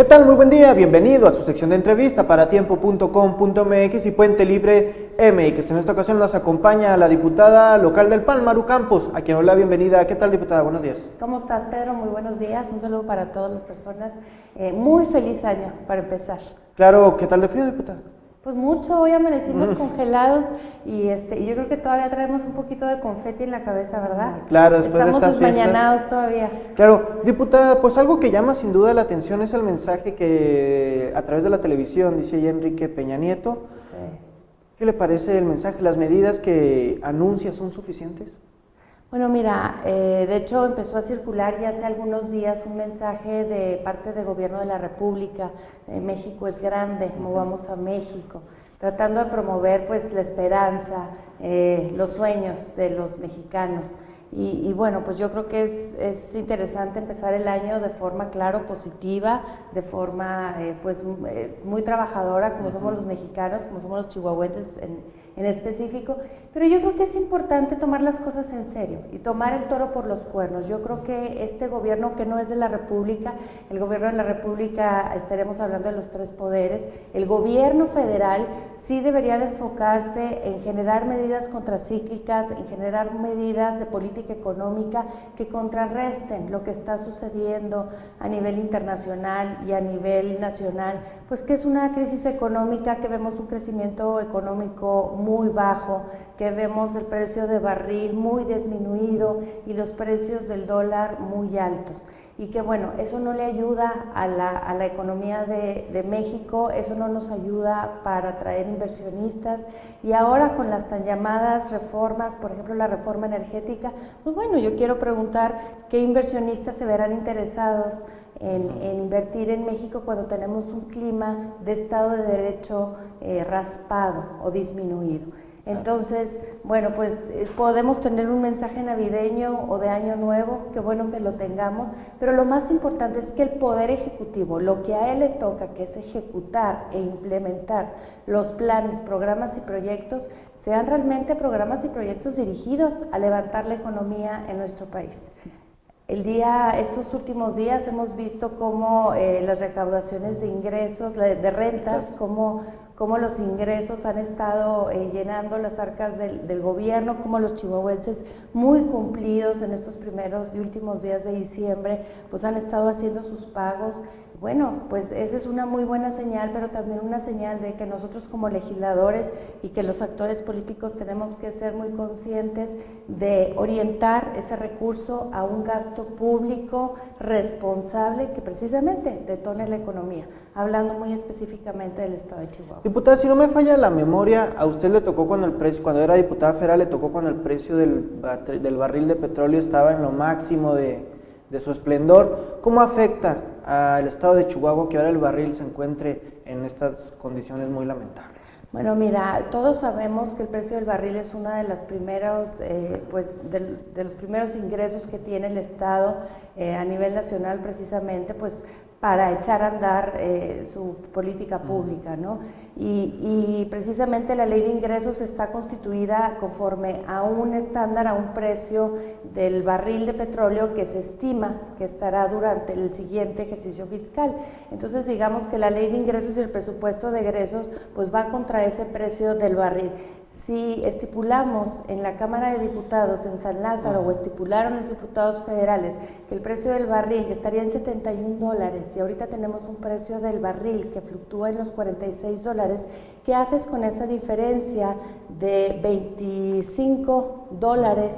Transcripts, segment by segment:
¿Qué tal? Muy buen día, bienvenido a su sección de entrevista para tiempo.com.mx y Puente Libre MX. En esta ocasión nos acompaña la diputada local del PAN, Maru Campos, a quien hola, bienvenida. ¿Qué tal, diputada? Buenos días. ¿Cómo estás, Pedro? Muy buenos días. Un saludo para todas las personas. Muy feliz año, para empezar. Claro, ¿qué tal de frío, diputada? Pues mucho, hoy amanecimos congelados y yo creo que todavía traemos un poquito de confeti en la cabeza, ¿verdad? Claro, después estamos de estas desmañanados fiestas todavía. Claro, diputada, pues algo que llama sin duda la atención es el mensaje que a través de la televisión dice ya Enrique Peña Nieto. Sí. ¿Qué le parece el mensaje? ¿Las medidas que anuncia son suficientes? Bueno, mira, de hecho empezó a circular ya hace algunos días un mensaje de parte del gobierno de la República, México es grande, movamos a México, tratando de promover pues la esperanza, los sueños de los mexicanos. Y bueno, pues yo creo que es interesante empezar el año de forma, claro, positiva, de forma muy trabajadora, como somos los mexicanos, como somos los chihuahuenses en específico, pero yo creo que es importante tomar las cosas en serio y tomar el toro por los cuernos. Yo creo que este gobierno que no es de la República, el gobierno de la República, estaremos hablando de los tres poderes, el gobierno federal sí debería de enfocarse en generar medidas contracíclicas, en generar medidas de política económica que contrarresten lo que está sucediendo a nivel internacional y a nivel nacional, pues que es una crisis económica, que vemos un crecimiento económico muy bajo, que vemos el precio de barril muy disminuido y los precios del dólar muy altos. Y que bueno, eso no le ayuda a la economía de México, eso no nos ayuda para atraer inversionistas. Y ahora con las tan llamadas reformas, por ejemplo la reforma energética, pues bueno, yo quiero preguntar qué inversionistas se verán interesados en invertir en México cuando tenemos un clima de Estado de Derecho raspado o disminuido. Entonces, bueno, pues podemos tener un mensaje navideño o de año nuevo, qué bueno que lo tengamos, pero lo más importante es que el Poder Ejecutivo, lo que a él le toca, que es ejecutar e implementar los planes, programas y proyectos, sean realmente programas y proyectos dirigidos a levantar la economía en nuestro país. Estos últimos días hemos visto cómo las recaudaciones de ingresos, de rentas, cómo los ingresos han estado llenando las arcas del gobierno, cómo los chihuahuenses muy cumplidos en estos primeros y últimos días de diciembre, pues han estado haciendo sus pagos. Bueno, pues esa es una muy buena señal, pero también una señal de que nosotros como legisladores y que los actores políticos tenemos que ser muy conscientes de orientar ese recurso a un gasto público responsable que precisamente detone la economía, hablando muy específicamente del estado de Chihuahua. Diputada, si no me falla la memoria, a usted le tocó cuando era diputada federal, le tocó cuando el precio del barril de petróleo estaba en lo máximo de su esplendor. ¿Cómo afecta al estado de Chihuahua que ahora el barril se encuentre en estas condiciones muy lamentables? Bueno, mira, todos sabemos que el precio del barril es uno de los primeros, de los primeros ingresos que tiene el Estado a nivel nacional, precisamente, pues para echar a andar su política pública, ¿no? Y precisamente la ley de ingresos está constituida conforme a un estándar, a un precio del barril de petróleo que se estima que estará durante el siguiente ejercicio fiscal. Entonces, digamos que la ley de ingresos y el presupuesto de egresos pues va contra ese precio del barril. Si estipulamos en la Cámara de Diputados en San Lázaro o estipularon los diputados federales que el precio del barril estaría en $71 y ahorita tenemos un precio del barril que fluctúa en los $46, ¿qué haces con esa diferencia de $25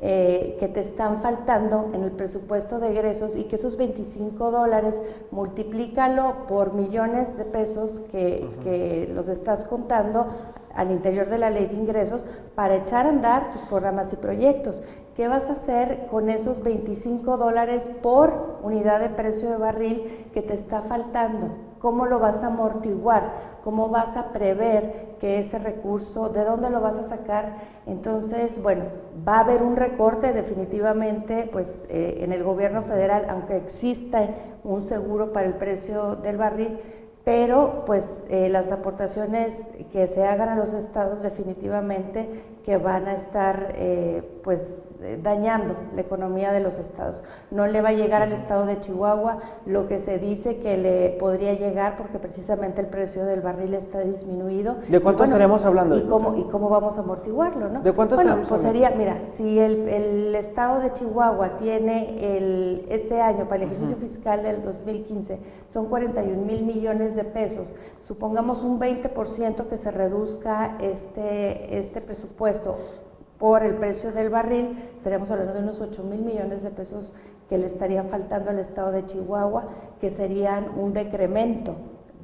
que te están faltando en el presupuesto de egresos y que esos $25 multiplícalo por millones de pesos que los estás contando al interior de la ley de ingresos para echar a andar tus programas y proyectos? ¿Qué vas a hacer con esos $25 por unidad de precio de barril que te está faltando? ¿Cómo lo vas a amortiguar? ¿Cómo vas a prever que ese recurso, de dónde lo vas a sacar? Entonces, bueno, va a haber un recorte definitivamente pues, en el gobierno federal, aunque exista un seguro para el precio del barril, pero pues las aportaciones que se hagan a los estados definitivamente que van a estar dañando la economía de los estados. No le va a llegar al estado de Chihuahua lo que se dice que le podría llegar, porque precisamente el precio del barril está disminuido. ¿De cuánto estaremos hablando? ¿Y cómo vamos a amortiguarlo, no? ¿De cuánto estaremos hablando? Sería, mira, si el estado de Chihuahua tiene este año, para el ejercicio fiscal del 2015, son 41 mil millones de pesos, supongamos un 20% que se reduzca este presupuesto por el precio del barril, estaríamos hablando de unos 8 mil millones de pesos que le estarían faltando al estado de Chihuahua, que serían un decremento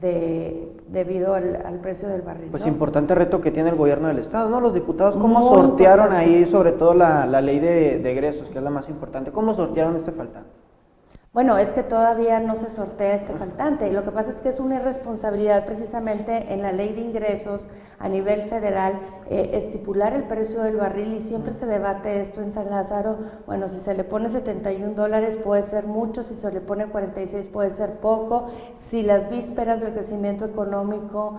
debido al precio del barril. Pues ¿no? Importante reto que tiene el gobierno del estado, ¿no? Los diputados, ¿cómo sortearon ahí, sobre todo la ley de egresos, que es la más importante? ¿Cómo sortearon este faltante? Bueno, es que todavía no se sortea este faltante, y lo que pasa es que es una irresponsabilidad precisamente en la ley de ingresos a nivel federal estipular el precio del barril, y siempre se debate esto en San Lázaro. Bueno, si se le pone $71 puede ser mucho, si se le pone 46 puede ser poco, si las vísperas del crecimiento económico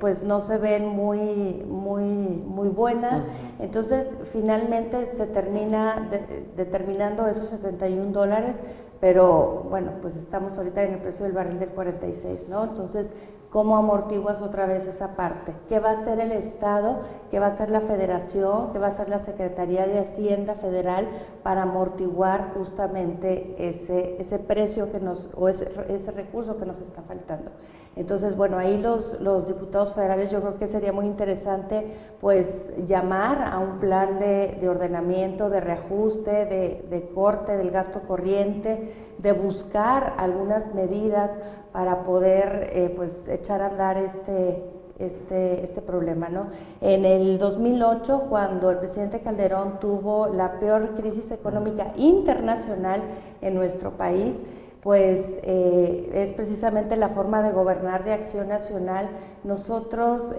pues no se ven muy buenas, entonces finalmente se termina determinando esos $71, pero bueno, pues estamos ahorita en el precio del barril del 46, ¿no? Entonces, ¿cómo amortiguas otra vez esa parte? ¿Qué va a hacer el Estado? ¿Qué va a hacer la Federación? ¿Qué va a hacer la Secretaría de Hacienda Federal para amortiguar justamente ese precio o ese recurso que nos está faltando? Entonces, bueno, ahí los diputados federales, yo creo que sería muy interesante pues llamar a un plan de ordenamiento, de reajuste, de corte del gasto corriente, de buscar algunas medidas para poder pues echar a andar este problema, ¿no? En el 2008, cuando el presidente Calderón tuvo la peor crisis económica internacional en nuestro país, pues es precisamente la forma de gobernar de Acción Nacional. Nosotros,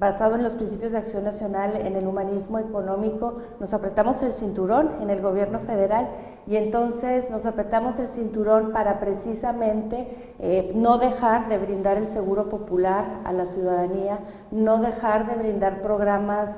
basado en los principios de Acción Nacional, en el humanismo económico, nos apretamos el cinturón en el gobierno federal, y entonces nos apretamos el cinturón para precisamente no dejar de brindar el seguro popular a la ciudadanía, no dejar de brindar programas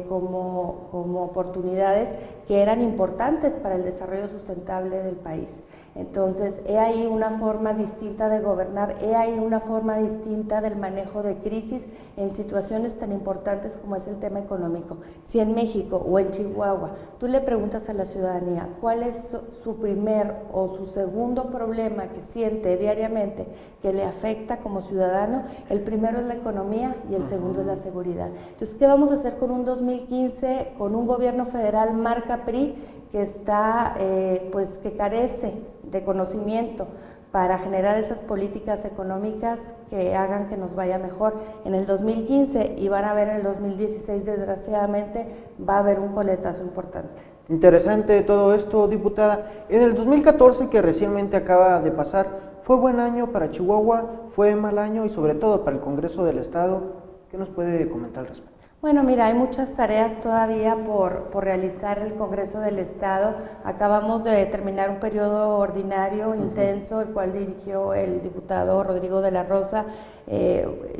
como oportunidades que eran importantes para el desarrollo sustentable del país. Entonces, he ahí una forma distinta de gobernar, he ahí una forma distinta del manejo de crisis en situaciones tan importantes como es el tema económico. Si en México o en Chihuahua tú le preguntas a la ciudadanía cuál es su primer o su segundo problema que siente diariamente que le afecta como ciudadano, el primero es la economía y el segundo es la seguridad. Entonces, ¿qué vamos a hacer con un 2015, con un gobierno federal marca PRI que está, pues que carece de conocimiento para generar esas políticas económicas que hagan que nos vaya mejor en el 2015, y van a ver en el 2016, desgraciadamente, va a haber un coletazo importante. Interesante todo esto, diputada. En el 2014, que recientemente acaba de pasar, ¿fue buen año para Chihuahua? ¿Fue mal año? Y sobre todo para el Congreso del Estado, ¿qué nos puede comentar al respecto? Bueno, mira, hay muchas tareas todavía por realizar en el Congreso del Estado. Acabamos de terminar un periodo ordinario intenso, el cual dirigió el diputado Rodrigo de la Rosa.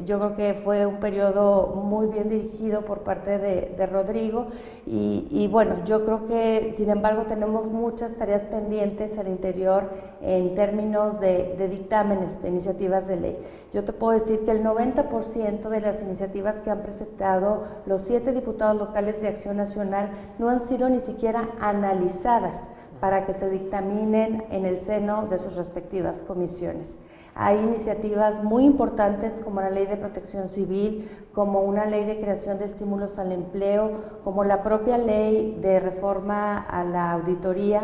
Yo creo que fue un periodo muy bien dirigido por parte de Rodrigo, y bueno, yo creo que sin embargo tenemos muchas tareas pendientes al interior en términos de dictámenes, de iniciativas de ley. Yo te puedo decir que el 90% de las iniciativas que han presentado los 7 diputados locales de Acción Nacional no han sido ni siquiera analizadas para que se dictaminen en el seno de sus respectivas comisiones. Hay iniciativas muy importantes como la Ley de Protección Civil, como una ley de creación de estímulos al empleo, como la propia ley de reforma a la auditoría,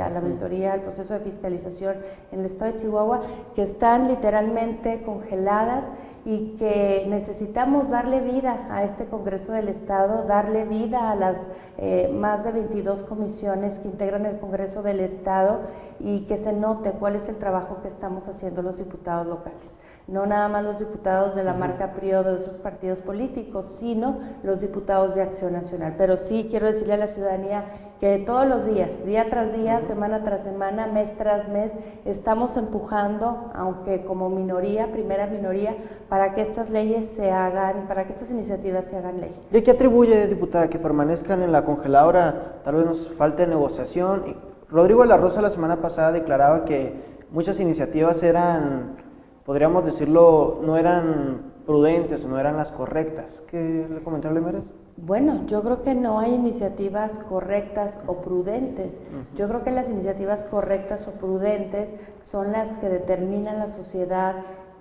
al proceso de fiscalización en el estado de Chihuahua, que están literalmente congeladas y que necesitamos darle vida a este Congreso del Estado, darle vida a las más de 22 comisiones que integran el Congreso del Estado, y que se note cuál es el trabajo que estamos haciendo los diputados locales. No nada más los diputados de la marca PRI o de otros partidos políticos, sino los diputados de Acción Nacional. Pero sí quiero decirle a la ciudadanía que todos los días, día tras día, semana tras semana, mes tras mes, estamos empujando, aunque como minoría, primera minoría, para que estas leyes se hagan, para que estas iniciativas se hagan ley. ¿Y qué atribuye, diputada, que permanezcan en la congeladora? Tal vez nos falte negociación. Rodrigo de la Rosa la semana pasada declaraba que muchas iniciativas eran, podríamos decirlo, no eran prudentes o no eran las correctas. ¿Qué comentario le merece? Bueno, yo creo que no hay iniciativas correctas o prudentes. Yo creo que las iniciativas correctas o prudentes son las que determinan la sociedad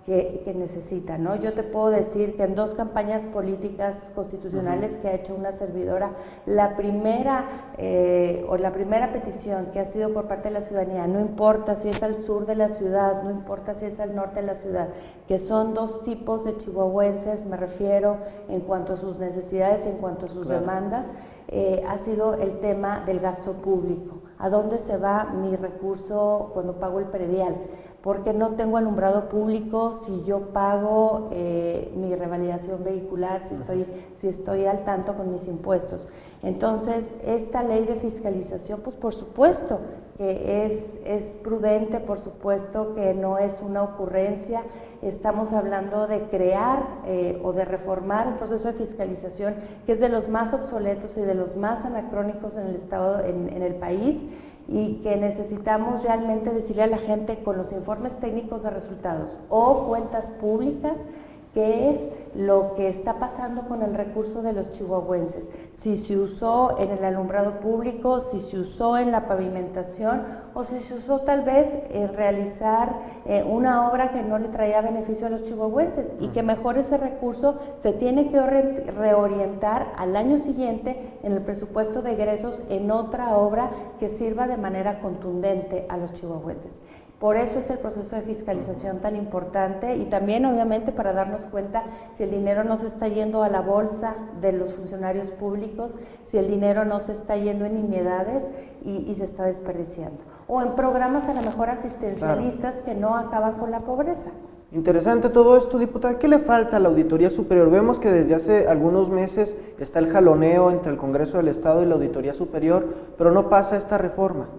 que necesita, ¿no? Yo te puedo decir que en 2 campañas políticas constitucionales que ha hecho una servidora, la primera petición que ha sido por parte de la ciudadanía, no importa si es al sur de la ciudad, no importa si es al norte de la ciudad, que son 2 tipos de chihuahuenses, me refiero en cuanto a sus necesidades y en cuanto a sus demandas, ha sido el tema del gasto público. ¿A dónde se va mi recurso cuando pago el predial? Porque no tengo alumbrado público si yo pago mi revalidación vehicular, si estoy al tanto con mis impuestos. Entonces, esta ley de fiscalización, pues por supuesto que es prudente, por supuesto que no es una ocurrencia. Estamos hablando de crear o de reformar un proceso de fiscalización que es de los más obsoletos y de los más anacrónicos en el Estado, en el país, y que necesitamos realmente decirle a la gente con los informes técnicos de resultados o cuentas públicas qué es lo que está pasando con el recurso de los chihuahuenses, si se usó en el alumbrado público, si se usó en la pavimentación o si se usó tal vez en realizar una obra que no le traía beneficio a los chihuahuenses, y que mejor ese recurso se tiene que reorientar al año siguiente en el presupuesto de egresos en otra obra que sirva de manera contundente a los chihuahuenses. Por eso es el proceso de fiscalización tan importante, y también obviamente para darnos cuenta si el dinero no se está yendo a la bolsa de los funcionarios públicos, si el dinero no se está yendo en nimiedades y se está desperdiciando, o en programas a lo mejor asistencialistas que no acaban con la pobreza. Interesante todo esto, diputada. ¿Qué le falta a la Auditoría Superior? Vemos que desde hace algunos meses está el jaloneo entre el Congreso del Estado y la Auditoría Superior, pero no pasa esta reforma.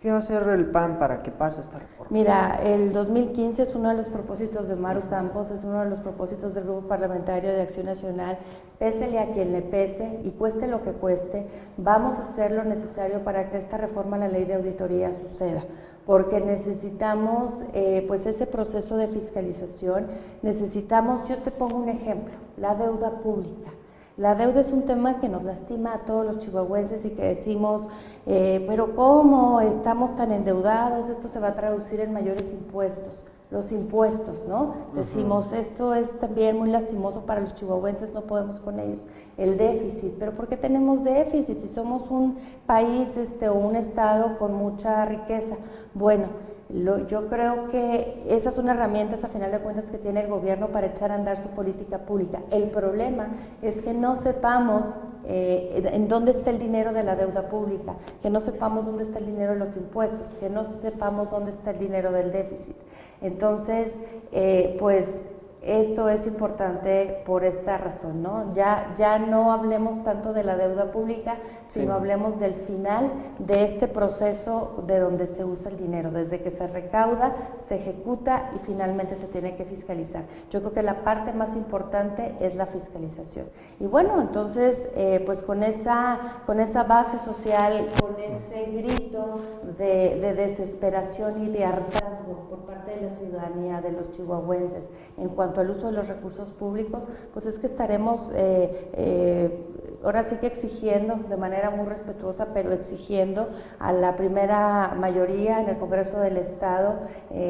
¿Qué va a hacer el PAN para que pase esta reforma? Mira, el 2015 es uno de los propósitos de Maru Campos, es uno de los propósitos del Grupo Parlamentario de Acción Nacional. Pésele a quien le pese y cueste lo que cueste, vamos a hacer lo necesario para que esta reforma a la ley de auditoría suceda, porque necesitamos pues ese proceso de fiscalización. Necesitamos, yo te pongo un ejemplo, la deuda pública. La deuda es un tema que nos lastima a todos los chihuahuenses y que decimos, pero ¿cómo estamos tan endeudados? Esto se va a traducir en mayores impuestos. Los impuestos, ¿no? Decimos, esto es también muy lastimoso para los chihuahuenses, no podemos con ellos. El déficit, pero ¿por qué tenemos déficit si somos un país o un estado con mucha riqueza? Bueno, yo creo que esas son herramientas a final de cuentas que tiene el gobierno para echar a andar su política pública. El problema es que no sepamos en dónde está el dinero de la deuda pública, que no sepamos dónde está el dinero de los impuestos, que no sepamos dónde está el dinero del déficit. Entonces, pues esto es importante por esta razón, ¿no? Ya no hablemos tanto de la deuda pública, sino hablemos del final de este proceso de donde se usa el dinero, desde que se recauda, se ejecuta y finalmente se tiene que fiscalizar. Yo creo que la parte más importante es la fiscalización. Y bueno, entonces, pues con esa base social, con ese grito de desesperación y de hartazgo por parte de la ciudadanía, de los chihuahuenses, en cuanto al uso de los recursos públicos, pues es que estaremos ahora sí que exigiendo de manera muy respetuosa, pero exigiendo a la primera mayoría en el Congreso del Estado,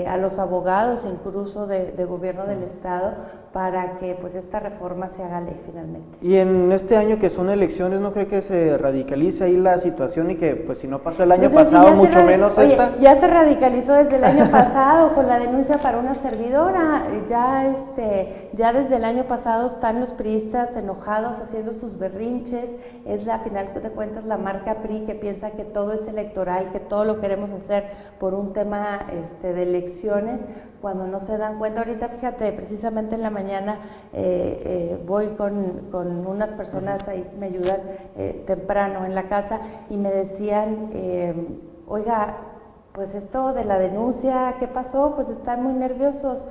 a los abogados incluso de gobierno del Estado, para que pues esta reforma se haga ley finalmente. Y en este año que son elecciones, ¿no cree que se radicalice ahí la situación y que pues si no pasó el año pasado, mucho menos esta? Ya se radicalizó desde el año pasado. pasado con la denuncia para una servidora. Ya desde el año pasado están los priistas enojados haciendo sus berrinches. Es a final de cuentas la marca PRI que piensa que todo es electoral, que todo lo queremos hacer por un tema de elecciones, cuando no se dan cuenta. Ahorita fíjate, precisamente en la mañana voy con unas personas ahí que me ayudan temprano en la casa y me decían, oiga, pues esto de la denuncia, ¿qué pasó? Pues están muy nerviosos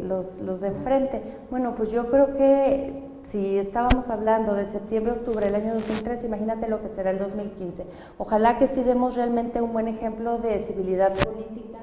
los de enfrente. Bueno, pues yo creo que si estábamos hablando de septiembre, octubre del año 2013, imagínate lo que será el 2015. Ojalá que sí demos realmente un buen ejemplo de civilidad política,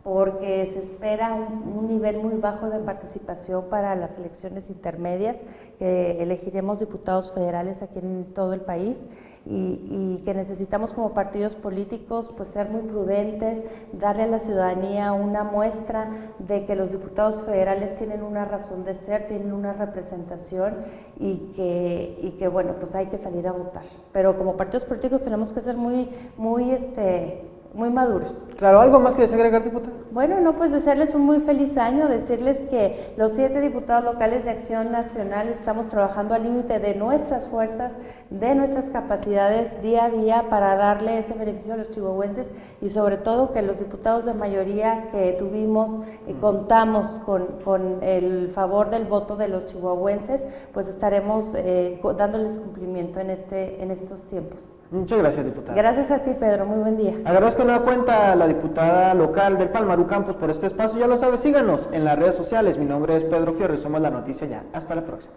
porque se espera un nivel muy bajo de participación para las elecciones intermedias, que elegiremos diputados federales aquí en todo el país, y que necesitamos como partidos políticos pues ser muy prudentes, darle a la ciudadanía una muestra de que los diputados federales tienen una razón de ser, tienen una representación y que bueno, pues hay que salir a votar. Pero como partidos políticos tenemos que ser muy maduros. Claro, ¿algo más que desagregar, diputada? Bueno, no, pues desearles un muy feliz año, decirles que los 7 diputados locales de Acción Nacional estamos trabajando al límite de nuestras fuerzas, de nuestras capacidades día a día para darle ese beneficio a los chihuahuenses, y sobre todo que los diputados de mayoría que tuvimos contamos con el favor del voto de los chihuahuenses, pues estaremos dándoles cumplimiento en estos tiempos. Muchas gracias, diputada. Gracias a ti, Pedro, muy buen día. Agradezco de nueva cuenta a la diputada local del Palmarú Campos por este espacio. Ya lo sabes, síganos en las redes sociales. Mi nombre es Pedro Fierro y somos La Noticia Ya. Hasta la próxima.